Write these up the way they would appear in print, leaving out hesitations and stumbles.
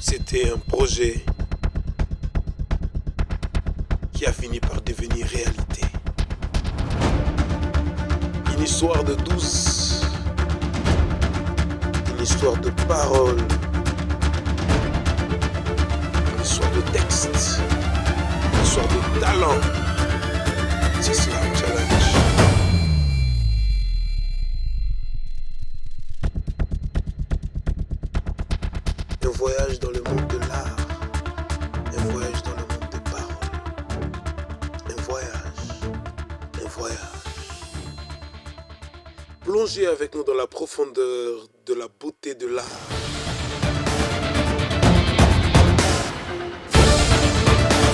C'était un projet qui a fini par devenir réalité. Une histoire de douce, une histoire de paroles, une histoire de texte, une histoire de talent. C'est cela le challenge. Un voyage dans le monde de l'art, un voyage dans le monde des paroles, un voyage. Plongez avec nous dans la profondeur de la beauté de l'art.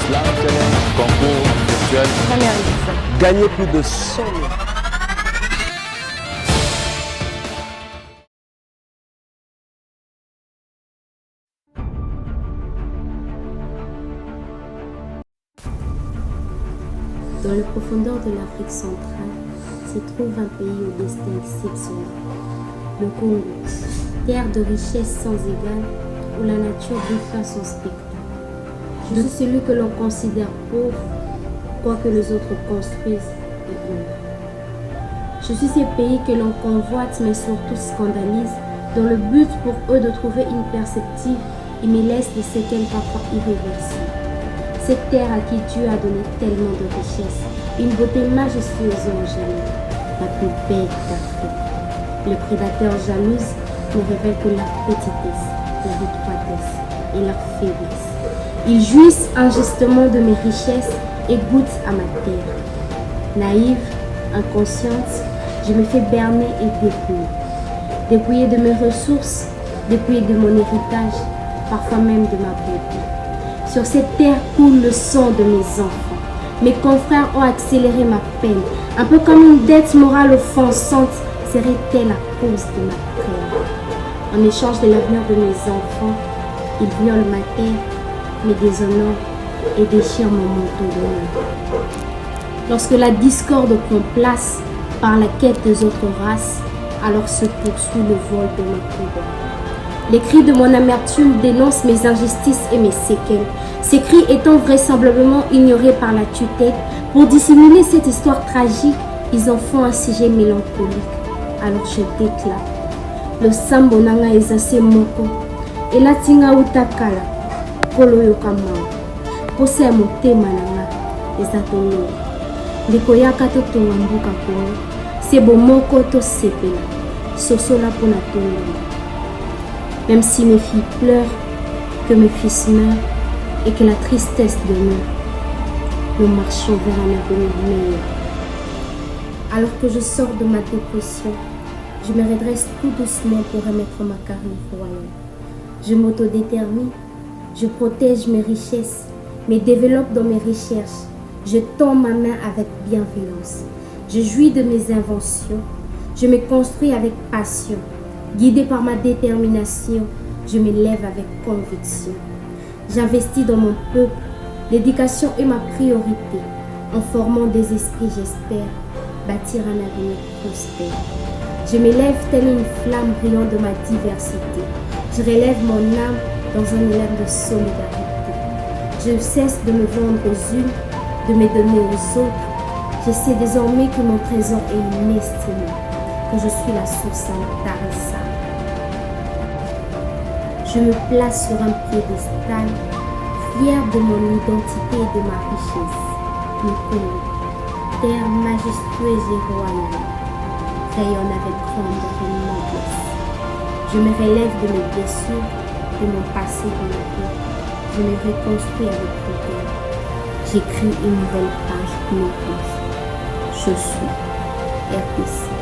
Slam Challenge, concours virtuel. Première édition. Gagner plus de 100 000. Dans les profondeurs de l'Afrique centrale se trouve un pays au destin exceptionnel, le Congo, terre de richesse sans égale où la nature défend son spectacle. Je suis celui que l'on considère pauvre, quoique les autres construisent et œuvrent. Je suis ces pays que l'on convoite mais surtout scandalise, dans le but pour eux de trouver une perspective et me laisse des séquelles parfois irréversibles. Cette terre à qui Dieu a donné tellement de richesses, une beauté majestueuse et angélique, la plus belle d'Afrique. Le prédateur jalouse ne révèle que leur petitesse, leur étroitesse et leur faiblesse. Ils jouissent injustement de mes richesses et goûtent à ma terre. Naïve, inconsciente, je me fais berner et dépouiller. Dépouiller de mes ressources, dépouiller de mon héritage, parfois même de ma beauté. Sur cette terre coule le sang de mes enfants. Mes confrères ont accéléré ma peine. Un peu comme une dette morale offensante serait-elle la cause de ma prière. En échange de l'avenir de mes enfants, ils violent ma terre, me déshonorent et déchirent mon manteau d'honneur. Lorsque la discorde prend place par la quête des autres races, alors se poursuit le vol de ma pouvoir. Les cris de mon amertume dénoncent mes injustices et mes séquelles. Ces cris étant vraisemblablement ignorés par la tutelle, pour dissimuler cette histoire tragique, ils en font un sujet mélancolique. Alors je déclare. Le sambo nanga ezase moko, elatinga utakala, kolo yokamao, pose motema nanga ezatolo. Likoyaka totonga mbuka kongo, sebo moko to sepela, sosola pona tonga. Même si mes filles pleurent, que mes fils meurent et que la tristesse demeure, nous marchons vers un avenir meilleur. Alors que je sors de ma dépression, je me redresse tout doucement pour remettre ma carrière royale. Je m'autodétermine, je protège mes richesses, me développe dans mes recherches. Je tends ma main avec bienveillance. Je jouis de mes inventions. Je me construis avec passion. Guidé par ma détermination, je me lève avec conviction. J'investis dans mon peuple. L'éducation est ma priorité. En formant des esprits, j'espère bâtir un avenir prospère. Je m'élève telle une flamme brillant de ma diversité. Je relève mon âme dans un élan de solidarité. Je cesse de me vendre aux unes, de me donner aux autres. Je sais désormais que mon trésor est inestimable, que je suis la source intarissable. Je me place sur un piédestal, fier de mon identité et de ma richesse. Le Congo, terre majestueuse et royale, rayonne avec grandeur et noblesse. Je me relève de mes blessures, de mon passé douloureux. Je me reconstruis avec rigueur. J'écris une nouvelle page glorieuse. Je suis RDC.